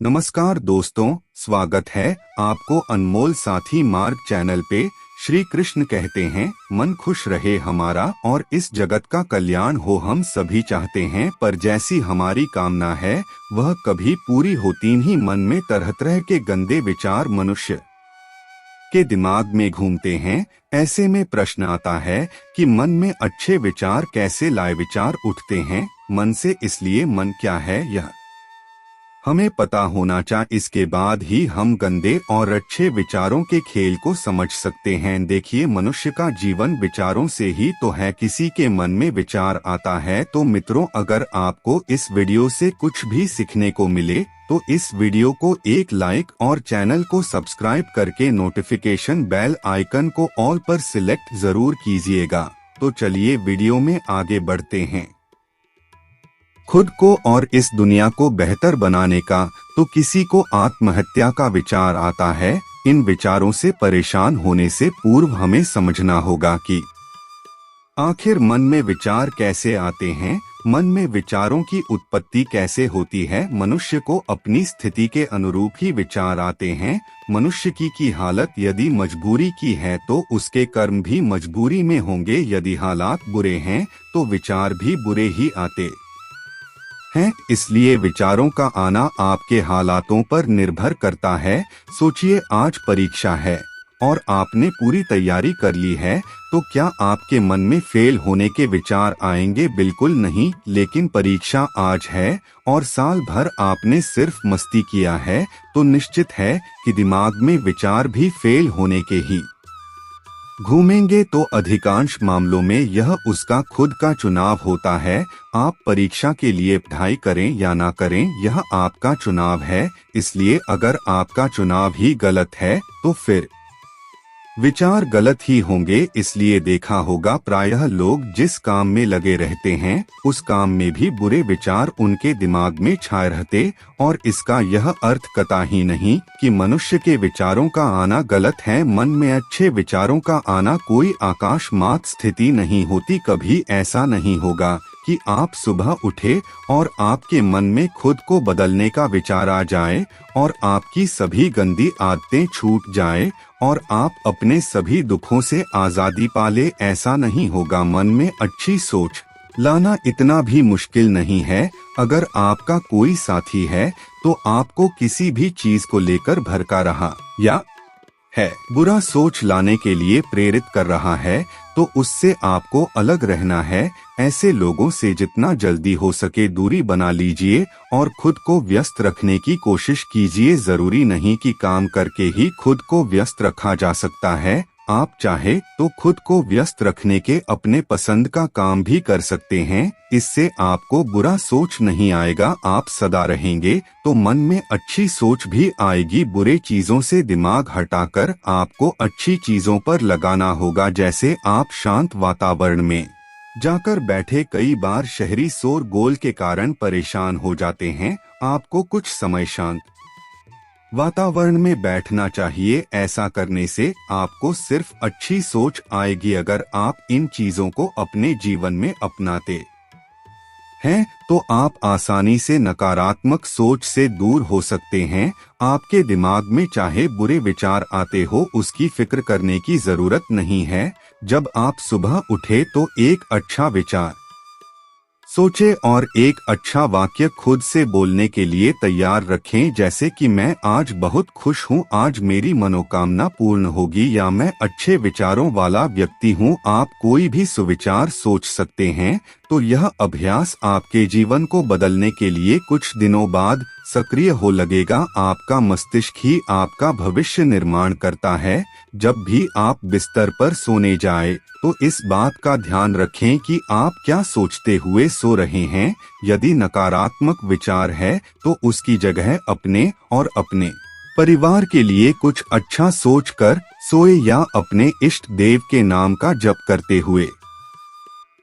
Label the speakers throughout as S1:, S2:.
S1: नमस्कार दोस्तों, स्वागत है आपको अनमोल साथी मार्ग चैनल पे। श्री कृष्ण कहते हैं, मन खुश रहे हमारा और इस जगत का कल्याण हो हम सभी चाहते हैं, पर जैसी हमारी कामना है वह कभी पूरी होती नहीं। मन में तरह तरह के गंदे विचार मनुष्य के दिमाग में घूमते हैं। ऐसे में प्रश्न आता है कि मन में अच्छे विचार कैसे लाए। विचार उठते हैं मन से, इसलिए मन क्या है यह हमें पता होना चाहिए। इसके बाद ही हम गंदे और अच्छे विचारों के खेल को समझ सकते हैं। देखिए, मनुष्य का जीवन विचारों से ही तो है। किसी के मन में विचार आता है तो मित्रों, अगर आपको इस वीडियो से कुछ भी सीखने को मिले तो इस वीडियो को एक लाइक और चैनल को सब्सक्राइब करके नोटिफिकेशन बेल आइकन को ऑल पर सिलेक्ट जरूर कीजिएगा। तो चलिए वीडियो में आगे बढ़ते हैं। खुद को और इस दुनिया को बेहतर बनाने का तो किसी को आत्महत्या का विचार आता है। इन विचारों से परेशान होने से पूर्व हमें समझना होगा कि आखिर मन में विचार कैसे आते हैं, मन में विचारों की उत्पत्ति कैसे होती है। मनुष्य को अपनी स्थिति के अनुरूप ही विचार आते हैं। मनुष्य की हालत यदि मजबूरी की है तो उसके कर्म भी मजबूरी में होंगे। यदि हालात बुरे हैं तो विचार भी बुरे ही आते हैं। इसलिए विचारों का आना आपके हालातों पर निर्भर करता है। सोचिए, आज परीक्षा है और आपने पूरी तैयारी कर ली है, तो क्या आपके मन में फेल होने के विचार आएंगे? बिल्कुल नहीं। लेकिन परीक्षा आज है और साल भर आपने सिर्फ मस्ती किया है, तो निश्चित है कि दिमाग में विचार भी फेल होने के ही घूमेंगे। तो अधिकांश मामलों में यह उसका खुद का चुनाव होता है। आप परीक्षा के लिए पढ़ाई करें या ना करें, यह आपका चुनाव है। इसलिए अगर आपका चुनाव ही गलत है तो फिर विचार गलत ही होंगे। इसलिए देखा होगा, प्रायः लोग जिस काम में लगे रहते हैं उस काम में भी बुरे विचार उनके दिमाग में छाए रहते। और इसका यह अर्थ कतई नहीं कि मनुष्य के विचारों का आना गलत है। मन में अच्छे विचारों का आना कोई आकाशमात स्थिति नहीं होती। कभी ऐसा नहीं होगा कि आप सुबह उठे और आपके मन में खुद को बदलने का विचार आ जाए और आपकी सभी गंदी आदतें छूट जाए और आप अपने सभी दुखों से आजादी पा ले। ऐसा नहीं होगा। मन में अच्छी सोच लाना इतना भी मुश्किल नहीं है। अगर आपका कोई साथी है तो आपको किसी भी चीज को लेकर भड़का रहा या है बुरा सोच लाने के लिए प्रेरित कर रहा है, तो उससे आपको अलग रहना है। ऐसे लोगों से जितना जल्दी हो सके दूरी बना लीजिए और खुद को व्यस्त रखने की कोशिश कीजिए। जरूरी नहीं कि काम करके ही खुद को व्यस्त रखा जा सकता है। आप चाहे तो खुद को व्यस्त रखने के अपने पसंद का काम भी कर सकते हैं। इससे आपको बुरा सोच नहीं आएगा। आप सदा रहेंगे तो मन में अच्छी सोच भी आएगी। बुरे चीजों से दिमाग हटाकर आपको अच्छी चीजों पर लगाना होगा। जैसे आप शांत वातावरण में जाकर बैठे, कई बार शहरी शोरगुल के कारण परेशान हो जाते हैं। आपको कुछ समय शांत वातावरण में बैठना चाहिए। ऐसा करने से आपको सिर्फ अच्छी सोच आएगी। अगर आप इन चीजों को अपने जीवन में अपनाते हैं तो आप आसानी से नकारात्मक सोच से दूर हो सकते हैं। आपके दिमाग में चाहे बुरे विचार आते हो, उसकी फिक्र करने की जरूरत नहीं है। जब आप सुबह उठे तो एक अच्छा विचार सोचे और एक अच्छा वाक्य खुद से बोलने के लिए तैयार रखें। जैसे कि मैं आज बहुत खुश हूँ, आज मेरी मनोकामना पूर्ण होगी, या मैं अच्छे विचारों वाला व्यक्ति हूँ। आप कोई भी सुविचार सोच सकते हैं। तो यह अभ्यास आपके जीवन को बदलने के लिए कुछ दिनों बाद सक्रिय हो लगेगा। आपका मस्तिष्क ही आपका भविष्य निर्माण करता है। जब भी आप बिस्तर पर सोने जाएं, तो इस बात का ध्यान रखें कि आप क्या सोचते हुए सो रहे हैं। यदि नकारात्मक विचार है तो उसकी जगह अपने और अपने परिवार के लिए कुछ अच्छा सोचकर सोए, या अपने इष्ट देव के नाम का जप करते हुए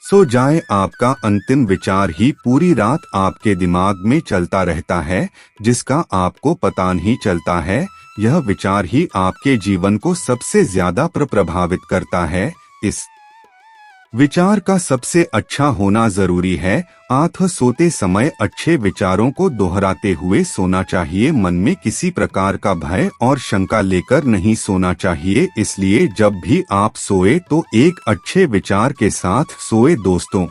S1: सो जाए। आपका अंतिम विचार ही पूरी रात आपके दिमाग में चलता रहता है, जिसका आपको पता नहीं चलता है। यह विचार ही आपके जीवन को सबसे ज्यादा प्रभावित करता है। इस विचार का सबसे अच्छा होना जरूरी है। आंख सोते समय अच्छे विचारों को दोहराते हुए सोना चाहिए। मन में किसी प्रकार का भय और शंका लेकर नहीं सोना चाहिए। इसलिए जब भी आप सोए तो एक अच्छे विचार के साथ सोए दोस्तों।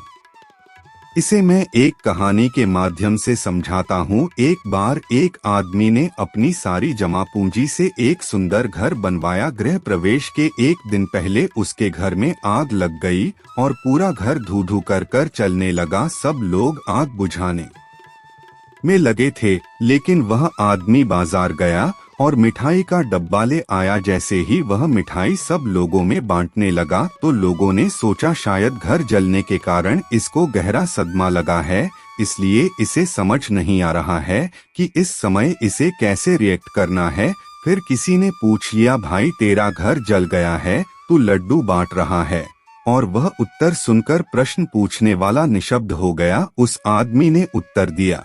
S1: इसे मैं एक कहानी के माध्यम से समझाता हूँ। एक बार एक आदमी ने अपनी सारी जमा पूंजी से एक सुंदर घर बनवाया। गृह प्रवेश के एक दिन पहले उसके घर में आग लग गई और पूरा घर धू धू कर चलने लगा। सब लोग आग बुझाने में लगे थे, लेकिन वह आदमी बाजार गया और मिठाई का डब्बा ले आया। जैसे ही वह मिठाई सब लोगों में बांटने लगा तो लोगों ने सोचा शायद घर जलने के कारण इसको गहरा सदमा लगा है, इसलिए इसे समझ नहीं आ रहा है कि इस समय इसे कैसे रिएक्ट करना है। फिर किसी ने पूछ लिया, भाई तेरा घर जल गया है, तू लड्डू बांट रहा है? और वह उत्तर सुनकर प्रश्न पूछने वाला निशब्द हो गया। उस आदमी ने उत्तर दिया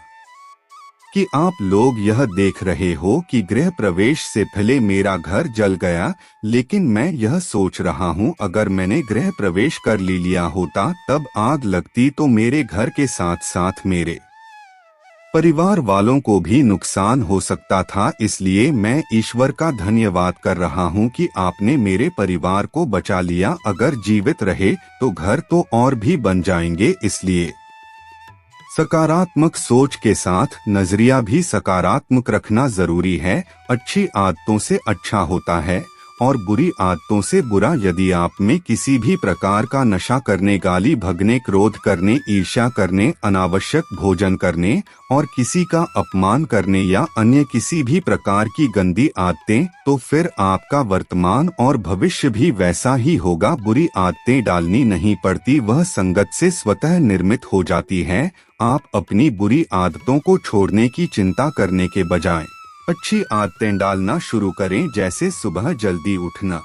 S1: कि आप लोग यह देख रहे हो कि गृह प्रवेश से पहले मेरा घर जल गया, लेकिन मैं यह सोच रहा हूँ अगर मैंने गृह प्रवेश कर लिया होता तब आग लगती तो मेरे घर के साथ साथ मेरे परिवार वालों को भी नुकसान हो सकता था। इसलिए मैं ईश्वर का धन्यवाद कर रहा हूँ कि आपने मेरे परिवार को बचा लिया। अगर जीवित रहे तो घर तो और भी बन जाएंगे। इसलिए सकारात्मक सोच के साथ नजरिया भी सकारात्मक रखना जरूरी है। अच्छी आदतों से अच्छा होता है और बुरी आदतों से बुरा। यदि आप में किसी भी प्रकार का नशा करने, गाली भगने, क्रोध करने, ईर्ष्या करने, अनावश्यक भोजन करने और किसी का अपमान करने या अन्य किसी भी प्रकार की गंदी आदतें, तो फिर आपका वर्तमान और भविष्य भी वैसा ही होगा। बुरी आदतें डालनी नहीं पड़ती, वह संगत से स्वतः निर्मित हो जाती है। आप अपनी बुरी आदतों को छोड़ने की चिंता करने के बजाय अच्छी आदतें डालना शुरू करें, जैसे सुबह जल्दी उठना,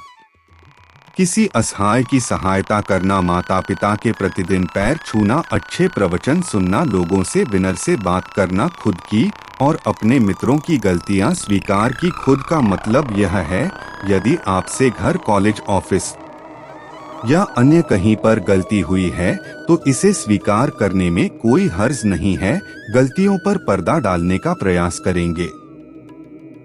S1: किसी असहाय की सहायता करना, माता पिता के प्रतिदिन पैर छूना, अच्छे प्रवचन सुनना, लोगों से विनय से बात करना, खुद की और अपने मित्रों की गलतियां स्वीकार की। खुद का मतलब यह है, यदि आपसे घर, कॉलेज, ऑफिस या अन्य कहीं पर गलती हुई है तो इसे स्वीकार करने में कोई हर्ज नहीं है। गलतियों पर पर्दा डालने का प्रयास करेंगे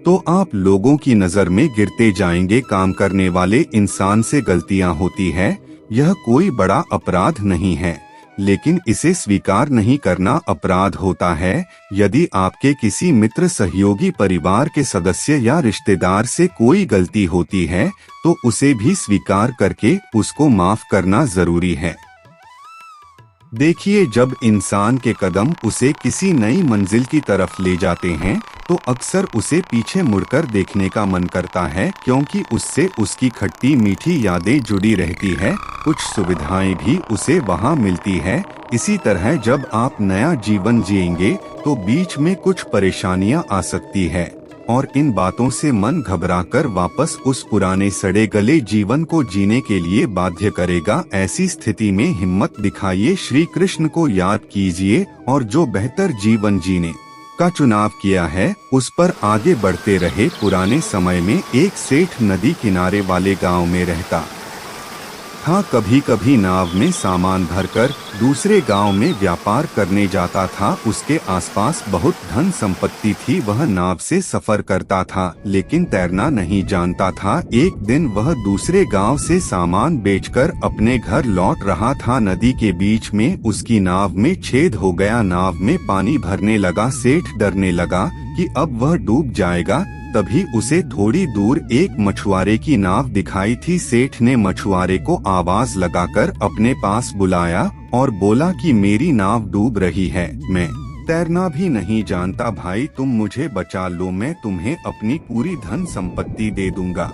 S1: तो आप लोगों की नजर में गिरते जाएंगे। काम करने वाले इंसान से गलतियां होती है, यह कोई बड़ा अपराध नहीं है, लेकिन इसे स्वीकार नहीं करना अपराध होता है। यदि आपके किसी मित्र, सहयोगी, परिवार के सदस्य या रिश्तेदार से कोई गलती होती है तो उसे भी स्वीकार करके उसको माफ करना जरूरी है। देखिए, जब इंसान के कदम उसे किसी नई मंजिल की तरफ ले जाते हैं तो अक्सर उसे पीछे मुड़कर देखने का मन करता है, क्योंकि उससे उसकी खट्टी मीठी यादें जुड़ी रहती है, कुछ सुविधाएं भी उसे वहां मिलती है। इसी तरह जब आप नया जीवन जिएंगे तो बीच में कुछ परेशानियां आ सकती है और इन बातों से मन घबराकर वापस उस पुराने सड़े गले जीवन को जीने के लिए बाध्य करेगा। ऐसी स्थिति में हिम्मत दिखाइए, श्री कृष्ण को याद कीजिए और जो बेहतर जीवन जीने का चुनाव किया है उस पर आगे बढ़ते रहे। पुराने समय में एक सेठ नदी किनारे वाले गांव में रहता था। कभी कभी नाव में सामान भरकर दूसरे गांव में व्यापार करने जाता था। उसके आसपास बहुत धन संपत्ति थी। वह नाव से सफर करता था, लेकिन तैरना नहीं जानता था। एक दिन वह दूसरे गांव से सामान बेचकर अपने घर लौट रहा था। नदी के बीच में उसकी नाव में छेद हो गया। नाव में पानी भरने लगा। सेठ डरने लगा कि अब वह डूब जाएगा। तभी उसे थोड़ी दूर एक मछुआरे की नाव दिखाई थी। सेठ ने मछुआरे को आवाज लगाकर अपने पास बुलाया और बोला कि मेरी नाव डूब रही है, मैं तैरना भी नहीं जानता, भाई तुम मुझे बचा लो, मैं तुम्हें अपनी पूरी धन संपत्ति दे दूंगा।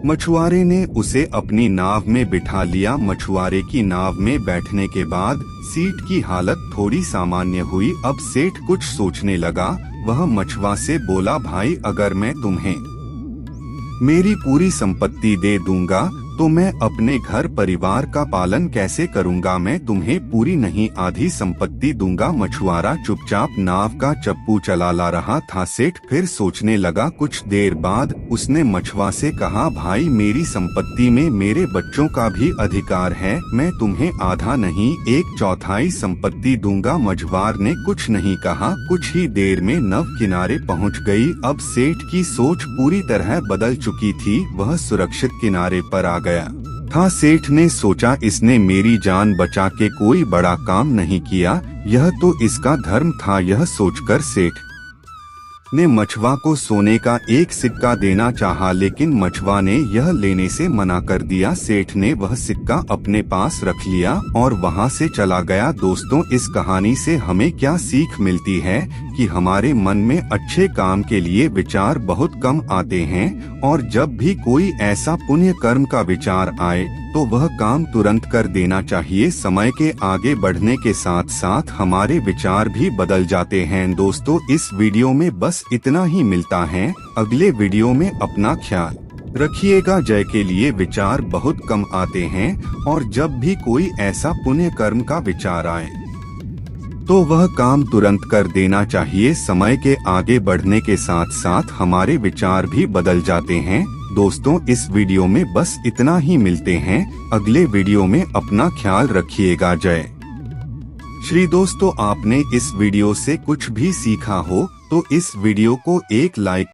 S1: मछुआरे ने उसे अपनी नाव में बिठा लिया। मछुआरे की नाव में बैठने के बाद सेठ की हालत थोड़ी सामान्य हुई। अब सेठ कुछ सोचने लगा। वह मछुआ से बोला, भाई अगर मैं तुम्हें मेरी पूरी संपत्ति दे दूंगा तो मैं अपने घर परिवार का पालन कैसे करूंगा? मैं तुम्हें पूरी नहीं आधी संपत्ति दूंगा। मछुआरा चुपचाप नाव का चप्पू चला ला रहा था। सेठ फिर सोचने लगा। कुछ देर बाद उसने मछुआ से कहा, भाई मेरी संपत्ति में मेरे बच्चों का भी अधिकार है, मैं तुम्हें आधा नहीं 1/4 संपत्ति दूंगा। मझवार ने कुछ नहीं कहा। कुछ ही देर में नव किनारे पहुंच गई। अब सेठ की सोच पूरी तरह बदल चुकी थी। वह सुरक्षित किनारे पर आ गया था। सेठ ने सोचा, इसने मेरी जान बचा के कोई बड़ा काम नहीं किया, यह तो इसका धर्म था। यह सोचकर सेठ ने मछुआ को सोने का एक सिक्का देना चाहा, लेकिन मछुआ ने यह लेने से मना कर दिया। सेठ ने वह सिक्का अपने पास रख लिया और वहां से चला गया। दोस्तों, इस कहानी से हमें क्या सीख मिलती है कि हमारे मन में अच्छे काम के लिए विचार बहुत कम आते हैं, और जब भी कोई ऐसा पुण्य कर्म का विचार आए तो वह काम तुरंत कर देना चाहिए। समय के आगे बढ़ने के साथ साथ हमारे विचार भी बदल जाते हैं। दोस्तों, इस वीडियो में बस इतना ही। मिलता है अगले वीडियो में। अपना ख्याल रखिएगा। जय के लिए विचार बहुत कम आते हैं, और जब भी कोई ऐसा पुण्य कर्म का विचार आए तो वह काम तुरंत कर देना चाहिए। समय के आगे बढ़ने के साथ साथ हमारे विचार भी बदल जाते हैं। दोस्तों, इस वीडियो में बस इतना ही। मिलते हैं अगले वीडियो में। अपना ख्याल रखिएगा। जय श्री। दोस्तों, आपने इस वीडियो से कुछ भी सीखा हो तो इस वीडियो को एक लाइक